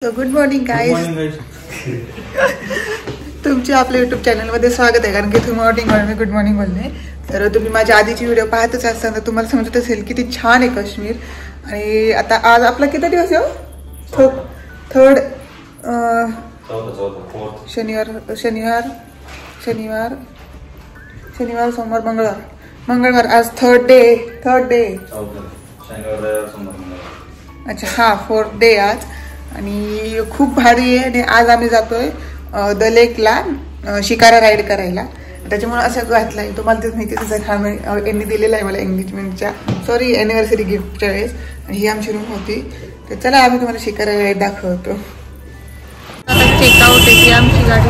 Good morning guys. तुमचे आपल्या YouTube चॅनलमध्ये स्वागत आहे. कारण की तुम्ही मॉर्निंग मी गुड मॉर्निंग बोलणे. तर तुम्ही माझ्या आधीची व्हिडिओ पाहतच असताना तर तुम्हाला समजत असेल किती छान आहे काश्मीर. आणि आता आज आपला किती दिवस आहे? थर्ड शनिवार सोमवार मंगळवार आज थर्ड डे. अच्छा हा, फोर्थ डे आज. आणि खूप भारी आहे. आणि आज आम्ही जातोय द लेकला शिकारा राईड करायला. त्याच्यामुळे असं घातलं आहे. तुम्हाला तेच माहिती त्याचा यांनी दिलेला आहे मला एंगेजमेंटच्या ॲनिव्हर्सरी गिफ्टच्या वेळेस. आणि ही आमची रूम होती. तर चला आम्ही तुम्हाला शिकारा राईड दाखवतो. चेकआउट आहे. आमची गाडी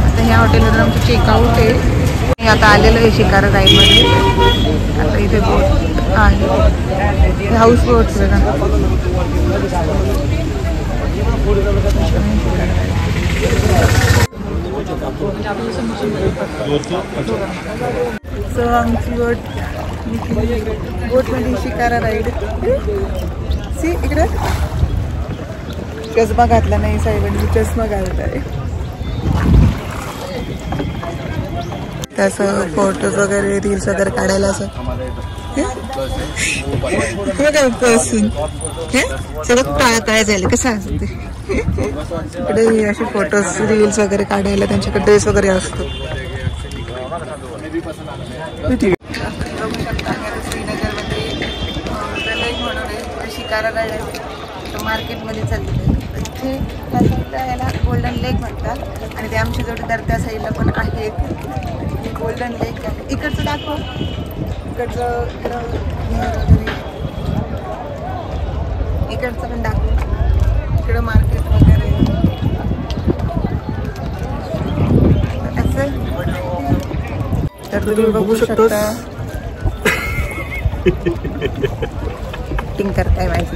आता ह्या हॉटेलवर आमचं चेकआउट आहे. मी आता आलेलो आहे शिकारा राईडमध्ये. आता इथे बोट आहे, हाऊस बोट बघा. सो आमची बोटमध्ये शिकारा राईड. सी इकडे चष्मा घातला नाही साहेबांनी, चष्मा घालत आहे. तसं फोटोज वगैरे रील्स वगैरे काढायला असं सगळं काय झालं कसं असतं ते. इकडे असे फोटोज रील्स वगैरे काढायला त्यांच्याकडे ड्रेस वगैरे असतो. श्रीनगरमध्ये शिकारा राईड मार्केटमध्ये चाललेलं आहे. इथे त्या साईडला याला गोल्डन लेक म्हणतात. आणि ते आमचे जोडीदार त्या साईडला पण आहेत. गोल्डन लेक आहे. इकडचं दाखव. इकडचं पण दाखव. इकडं मार्केट वगैरे असं. तर तुम्ही बघू शकता. टिंग करताय माहिती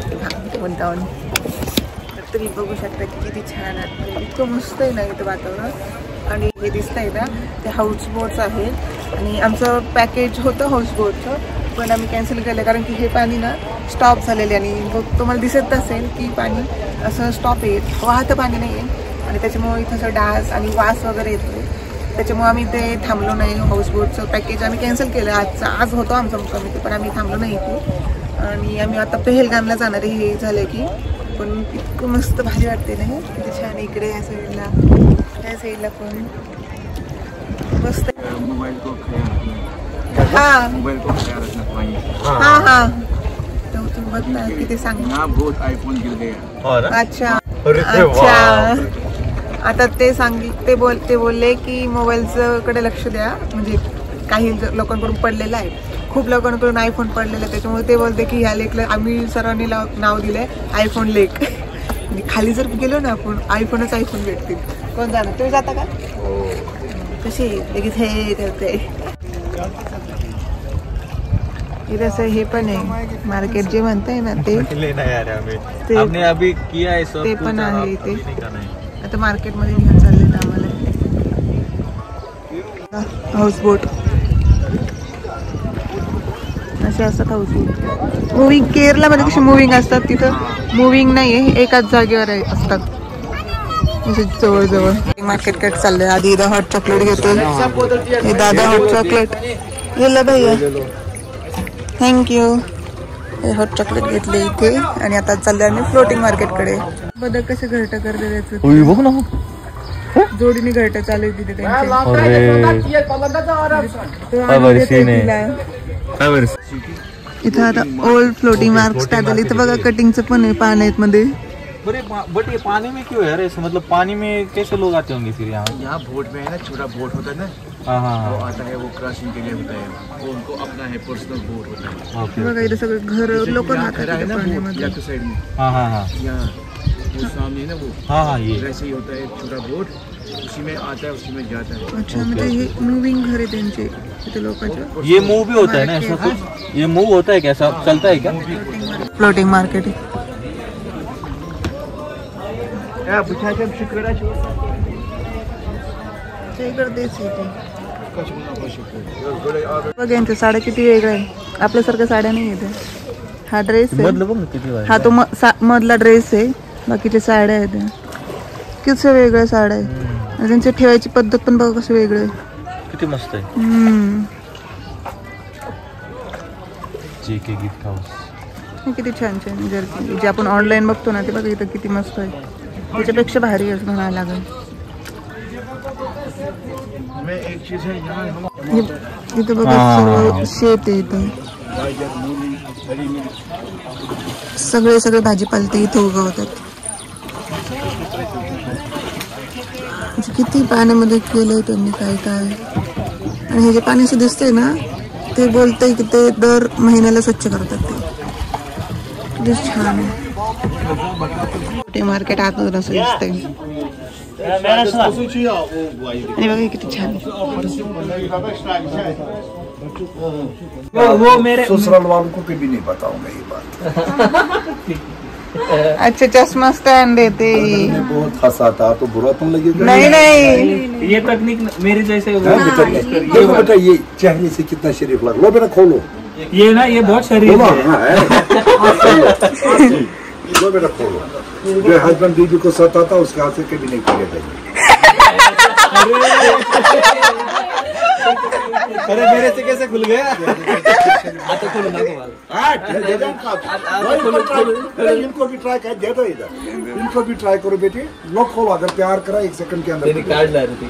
बोलतावून. तर तुम्ही बघू शकता की किती छान आहे. इतकं मस्त आहे ना इथं वातावरण. आणि हे दिसत आहे ना ते हाऊस बोट्स आहेत. आणि आमचं पॅकेज होतं हाऊस बोटचं, पण आम्ही कॅन्सल केलं कारण की हे पाणी ना स्टॉप झालेले. आणि तुम्हाला दिसत असेल की पाणी असं स्टॉप आहे, वाहतं पाणी नाही आहे. आणि त्याच्यामुळे इथं असं डास आणि वास वगैरे येतो. त्याच्यामुळे आम्ही ते थांबलो नाही. हाऊस बोटचं पॅकेज आम्ही कॅन्सल केलं. आज होतो आमचं मुक्काम इथे, पण आम्ही थांबलो नाही इथे. आणि आम्ही आता पेहलगामला जाणार आहे. हे झालं की पण इतकं मस्त भारी वाटते ना. किती छान. इकडे या साईडला पण मस्त. हा तुम्ही बघ ना किती सांग. अच्छा. आता ते बोलले की मोबाईलचं कडे लक्ष द्या. म्हणजे काही लोकांकडून पडलेलं आहे, खूप लोकांकडून आयफोन पडलेला आहे. त्याच्यामुळे ते बोलते की ह्या लेकला आम्ही सर्वांनी नाव दिलंय आयफोन लेक. म्हणजे खाली जर गेलो ना आपण आयफोन भेटतील. कोण जाणार? तुम्ही जाता का? कशी लगेच हे करते. इथे असं हे पण आहे मार्केट जे म्हणताय ना ते पण आहे इथे. आता मार्केटमध्ये घेऊन चालले ना आम्हाला हाऊस बोट. असे असतात हाऊस बोट. मुव्हिंग केरलामध्ये कशी मुव्हिंग असतात, तिथं मुव्हिंग नाहीये, एकाच जागेवर असतात जवळ. मार्केटकडे चाललंय. आधी इथं हॉट चॉकलेट घेतो. हे दादा हॉट चॉकलेट गेलं भैया, थँक्यू. हे हॉट चॉकलेट घेतले इथे. आणि आता चाललंय आम्ही फ्लोटिंग मार्केटकडे. बदक कसे घरटं करते त्याचं जोडीने घरटं चालू आहे तिथे इथं. आता ओल्ड फ्लोटिंग मार्क स्टार्ट झाली. इथं बघा कटिंगचं पण आहे पाण्यात मध्ये. बट ये पानी में क्यों है यार ऐसे? मतलब पानी में कैसे लोग आते होंगे फिर यहाँ बोट में है ना, छोटा बोट होता है ना. हाँ वो आता है, वो क्रॉसिंग के लिए होता है. वो उनको अपना है, पर्सनल बोट होता है. ओके. बघा इथं सगळं घर लोक राहतात या तो साइड में. हाँ यहाँ वो सामने है ना वो. हाँ ये वैसे ही होता है छोटा बोट. उसी में आता है, उसी में जाता है. अच्छा. म्हणजे हे मूविंग घर आहे त्यांचे इथे लोकांचे. ये मूव भी होता है ना ऐसा कुछ? ये मूव होता है क्या? सब चलता है क्या? फ्लोटिंग मार्केट बघ यांच्या साड्या किती वेगळ्या आहे. आपल्यासारख्या साड्या नाही येते. हा ड्रेस आहे, मधलं बघ ना किती भारी. हा तो मधला ड्रेस आहे, बाकीच्या साड्या आहेत. किती वेगळ्या साड्या आहे आणि त्यांची ठेवायची पद्धत पण बघा कसं वेगळं आहे. किती मस्त आहे. JK gift house. किती छान छान जर्किन जे आपण ऑनलाईन बघतो ना ते बघा इथं किती मस्त आहे. त्याच्यापेक्षा भारी असं म्हणायला लागेल. इथं बघा सर्व शेत आहे इथं, सगळे भाजीपाले ते इथं उगवतात. किती पाण्यामध्ये केलंय त्यांनी काय काय. आणि हे जे पाणी असं दिसतंय ना ते बोलतंय की ते दर महिन्याला स्वच्छ करतात. ते छान आहे. ते मार्केट आतमधून असं दिसतंय आणि बघा किती छान. वो मेरे ससुराल वालों को कभी नहीं बताऊंगा ये बात. अच्छा चश्मा स्टैंड देते. बहुत हंसा था तो बुरा तुम लगेगा. नहीं ये तकनीक मेरे जैसे ये बेटा ये चेहरे से कितना शरीफ लग. लो बेटा खोलो. ये ना ये बहुत शरीफ है. लो बेटा खोलो. जो हस्बैंड बीबी को सताता उसके हाथ से कभी नहीं खोलेगा. अरे मेरे से कैसे खुल गया. आता खोलो ना इनको भी ट्राई कर दे दो इधर. इनको भी ट्राई करो बेटे. लो खोलो. अगर प्यार करा 1 सेकंड के अंदर.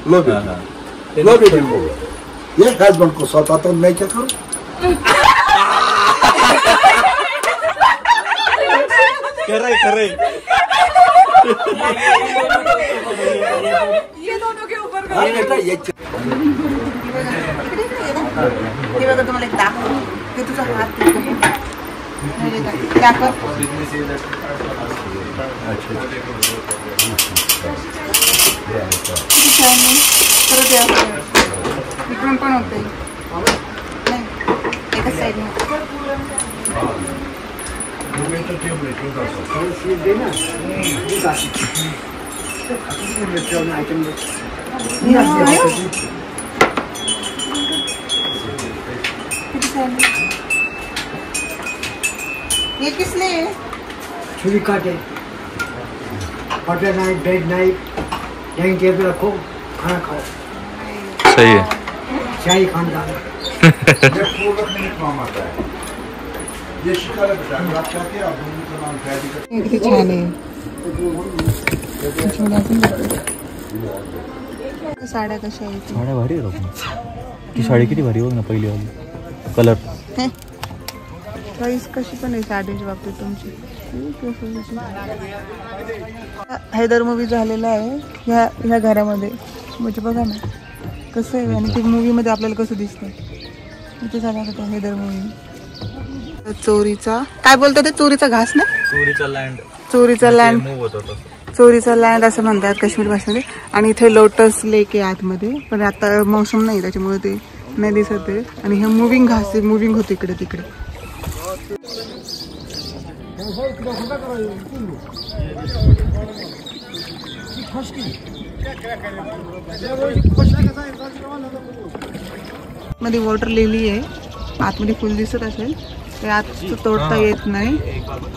लो बेटे. लो बेटे खोलो. ये हस्बैंड को सताता हूँ मैं क्या करूँ. कर रहे ये दोनों के ऊपर ये हे बघा तुम्हाला एक दाखव ते तुझा हात क्या कर. इकडून पण होते नाही एका साईडने. ये किस लिए छुरी काटे. Butter knife, bread knife dining table रखो, खाना खाओ. सही है. शाही खानदान. ये शिकार किती छान आहे. साड्या कशा आहेत. साड्या भारी आहे. ती साडी किती भारी बघ ना पहिली वाली कलर. प्राइस कशी पण आहे साडीच्या बाबतीत तुमची. हैदर मूवी झालेला आहे ह्या घरामध्ये. म्हणजे बघा ना कसं आहे आणि ते मूवीमध्ये आपल्याला कसं दिसतं. इथे झाला होता हैदर मूवी. चोरीचा काय बोलतात ते. चोरीचा घास ना. चोरीचा लँड असं म्हणतात काश्मीर भाषेमध्ये. आणि इथे लोटस लेक आहे आतमध्ये. पण आता मौसम नाही त्याच्यामुळे ते नाही दिसत आहे. आणि हे मुव्हिंग घास आहे. मुव्हिंग होते इकडे तिकडे. मध्ये वॉटर लिली आहे. आतमध्ये फुल दिसत असेल ते आत तोडता येत नाही.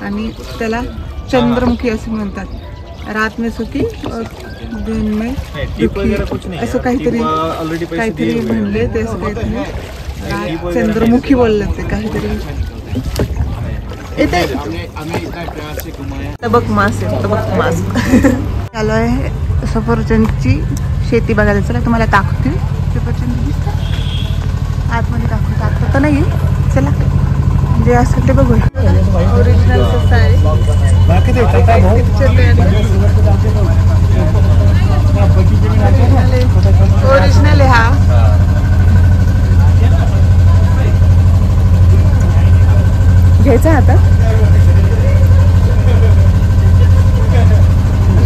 आणि त्याला चंद्रमुखी असे म्हणतात. रात में सुखी दिन में दुखी असं काहीतरी म्हणले ते. असं काहीतरी चंद्रमुखी बोललं ते काहीतरी. इथे तबक मास आहे. तबक मास चालू आहे. सफरचंदची शेती बघायला. चला तुम्हाला दाखवते. सफरचंद दिसतं आतमध्ये. दाखवत तर नाही. चला जे असेल ते बघूया. ओरिजिनल कसं आहे. ओरिजिनल आहे हा. घ्यायचा आता.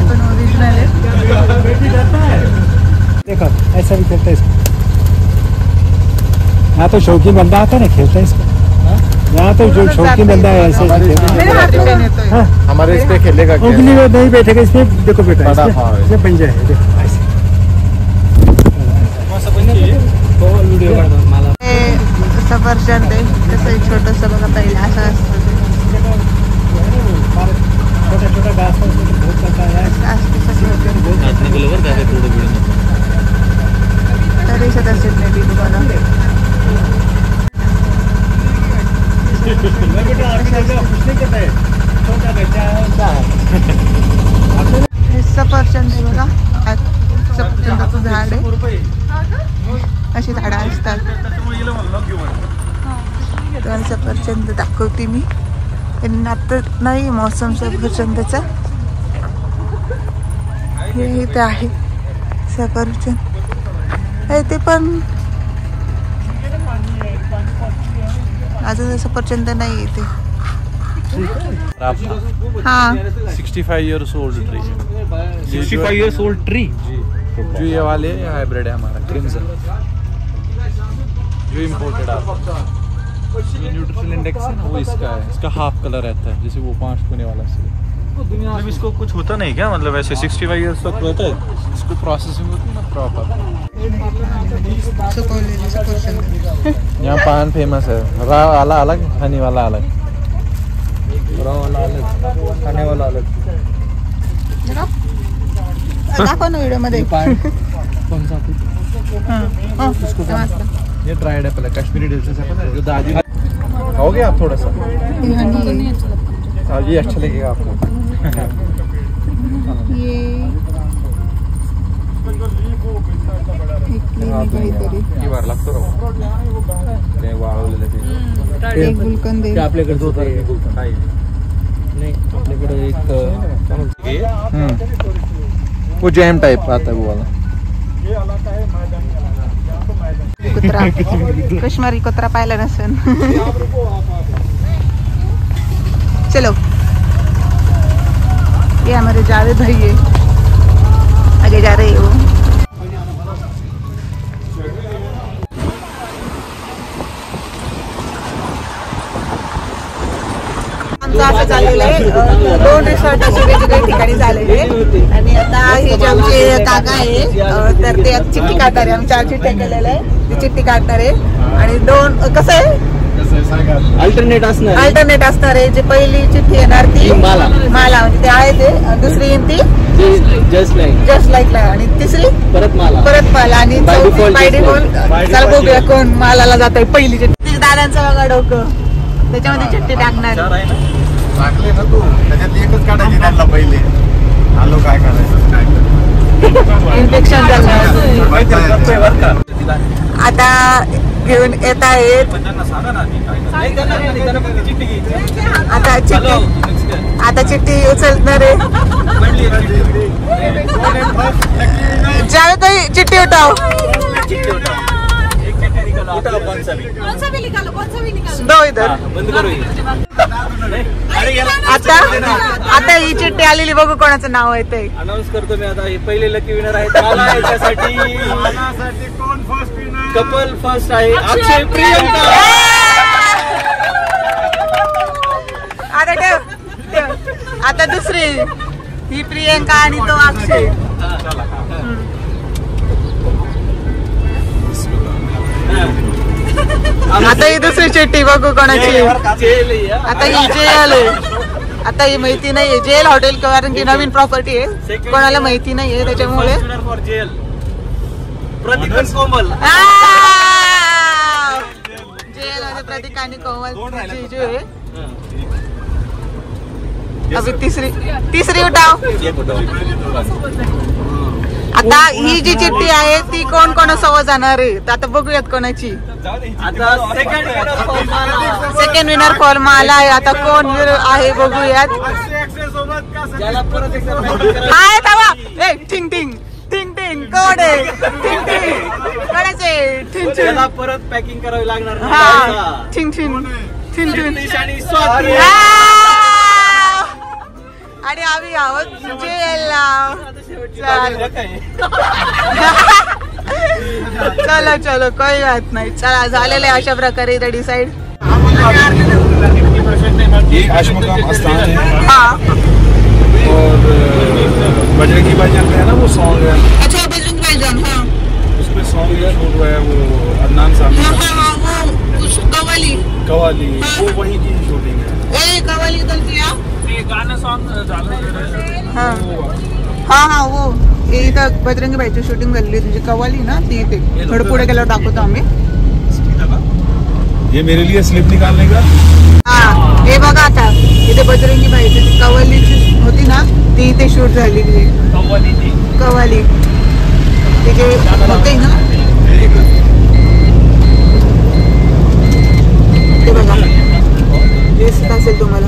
पण ओरिजिनल आहे. देखो ऐसा भी करता है इसको. यहाँ तो शौकीन बंदा आता है ना खेलता है इसको. यहाँ तो जो शौकीन बंदा है ऐसे हमारे इस पे खेलेगा उंगली में नहीं बैठेगा. इसमें देखो बेटा इसमें बन जाए. देखो ऐसे सफरचंद आहे. कसं छोटंसं बघा पहिलं असं असतं. तरी सदस्य नाही तुम्हाला सफरचंद आहे बघा, सफरचंदाचं झाड आहे. अशी झाडं असतात. तर सफरचंद दाखवते मी. आता नाही मौसम सफरचंदाचा. हे इथे आहे सफरचंद. ते पण अजून सफरचंद नाही येते. हाँ 65 years old tree. 65 years old tree. जो ये वाले हाइब्रिड है हमारा क्रिम्सन, जो इम्पोर्टेड आता है. ये न्यूट्रिशन इंडेक्स है ना, वो इसका है. इसका हाफ कलर रहता है, जैसे वो 5 कोने वाला से. मतलब इसको कुछ होता नहीं क्या, मतलब ऐसे 65 years तक रहता है. इसको प्रोसेसिंग होती है ना प्रॉपर. यहाँ पान फेमस है. रॉ वाला अलग, हनी वाला अलग. रॉ वाला अलग, खाने वाला अलग. दाखव ना व्हिडिओ मध्ये. कौन सा? ये ड्राइड एप्पल है, कश्मीरी डिलीशियस एप्पल, जो दादी खाओगे आप थोड़ा सा. ये अच्छा लगेगा आपको. ये बार लागतो राव ते वाळवलेले ते. एक गुलकंद ते आपल्याकडे जो नाही, आपल्याकडे एक वो जैम टाइप आता है वो वाला. कुत्रा, काश्मीरी कुत्रा पाहिला नसेल. चलो, ये हमारे जावेद भाई है, आगे जा रहे हो. असं चाललेलं आहे. 2 रिसॉर्ट असे वेगवेगळ्या ठिकाणी झालेले. आणि आता हे जे आमचे काका आहे तर ते चिठ्ठी काढणार आहे. आम्ही 4 चिठ्ठ्या केलेल्या आहे, ती चिठ्ठी काढणार आहे. आणि 2 कसं आहे अल्टरनेट असणार आहे. जे पहिली चिठ्ठी येणार ती माला म्हणजे ते आहे ते. दुसरी येईल ती जस्ट लाईकला. आणि तिसरी परत माला. आणि बाय डिफॉल्ट चला बघूया कोण मालाला जात आहे. पहिली चिठ्ठी दादांचं बघा डोकं, त्याच्यामध्ये चिठ्ठी टाकणार. टाकले ना तू, त्याच्यात एकच काढायची त्यांना पहिले. आलो काय करायचं, इन्फेक्शन झालं. आता घेऊन येत आहेत. आता चिठ्ठी उचलणार आहे. ज्यावेळी काही चिठ्ठी उठाव. दो इधर. आता ही चिठ्ठी आलेली, बघू कोणाचं नाव आहे ते. अनाउन्स करतो मी आता. हे पहिले लकी विनर आहेत. मला याच्यासाठी कोण फर्स्ट विनर? कपल फर्स्ट आहे अक्षय प्रियंका. आता ठेव. आता दुसरी ही प्रियंका आणि तो अक्षय. आता ही दुसरी चिठ्ठी बघू कोणाची. आता ही जेल आहे. आता ही माहिती नाहीये. जेल हॉटेल कारण की नवीन प्रॉपर्टी आहे, कोणाला माहिती नाहीये त्याच्यामुळे. प्रतीक कोमल. जेल मध्ये प्रतीक आणि कोमल जीजू आहे. अभी तिसरी उठाव. आता ही जी चिठ्ठी आहे ती कोण कोणासोबत जाणार आहे, आता बघूयात कोणाची. आता सेकंड विनर फॉर माला आहे. आता कोण आहे बघूयात. हाय थांबा. ठिंग ठिंग ठिंग ठिंग कोण आहे. ठिंग ठिंग कोणाचे. ठिंग ठिंग परत पॅकिंग करावी लागणार. हा ठिंग ठिंग ठिंग ठिंग. आणि आम्ही आहोत जेलला. चलो चलो काही बात नाही. चला झालेलं आहे अशा प्रकारे इथे डिसाइड. हाँ और बजरंगी भाईजान है ना वो सॉन्ग है. अच्छा बजरंगी भाईजान. हाँ उसमें सॉन्ग है वो अदनान साहब. हाँ वो कवाली वो वही की शूटिंग है. कवाली उधर किया. गाणं सॉन्ग झालं. हा वो इथं बजरंगी बाईची शूटिंग झालेली तुझी कवाली ना ती इथे थोडं पुढे गेल्यावर दाखवतो आम्ही. ये मेरे लिए स्लिप निकालने का. हा हे बघा आता इथे बजरंगी बाईची कवालीची होती ना ती इथे शूट झालेली आहे. कवाली तिथे होते ना ते बघा दिसत असेल तुम्हाला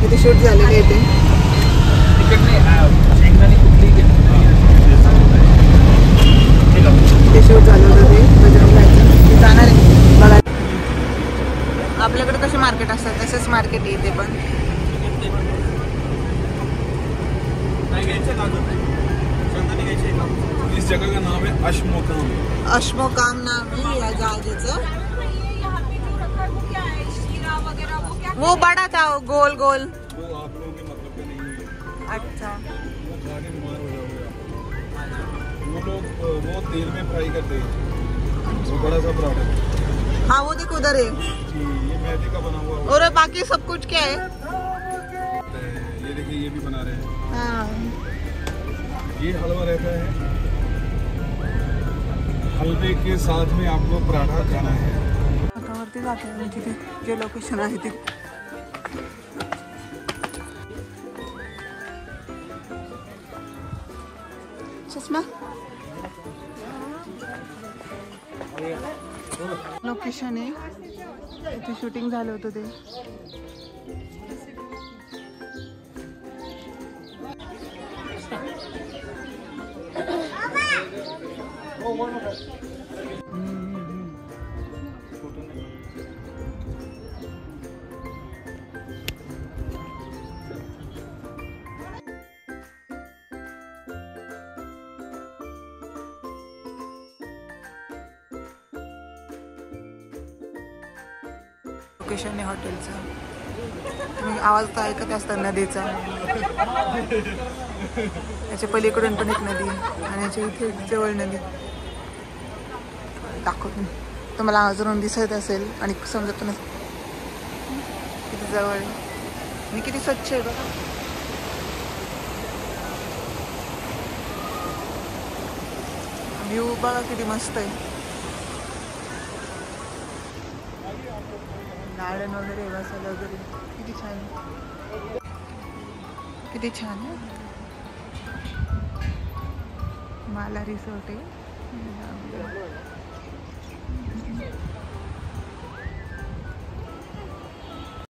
इथे शूट झालेलं आहे ते. ते शूट झालं होतं ते बजरंगी बाईचं ते जाणार आहे बघा. आपल्याकडे कसे मार्केट असतात तसेच मार्केट आहे इथे पण. इस जगह का नाम है अश्मोकाम. अश्मोकाम नाम है या जहाज़. वो बड़ा था वो गोल गोल. वो आप लोगों के मतलब का नहीं है. अच्छा वो खा के बीमार हो जाओगे. वो लोग वो तेल में फ्राई करते हैं. वो बड़ा सा प्रोडक्ट. हाँ वो देखो उधर है. ये मैदे का बना हुआ और बाकी सब कुछ क्या है. ये देखिए ये भी बना रहे हैं. हाँ ये हलवा रहता है. हलवे के साथ में आपको पराठा खाना है. वरती जाते हैं तिथे जे लोकेशन आहे ते. चष्मा लोकेशन आहे इथे शूटिंग झालं होतं ते. लोकेशन आहे हॉटेलचं. तुम्ही आवाज तर ऐकत असता नदीचा. याच्या पलीकडून पण एक नदी आणि याच्या इथे जवळ नदी दाखवतो तुम्हाला अजून दिसत असेल आणि समजत नसेल किती जवळ आहे आणि किती स्वच्छ आहे बघा. व्ह्यू बघा किती मस्त आहे. गार्डन वगैरे बसायला वगैरे किती छान आहे. किती छान आहे. माला रिसॉर्ट आहे.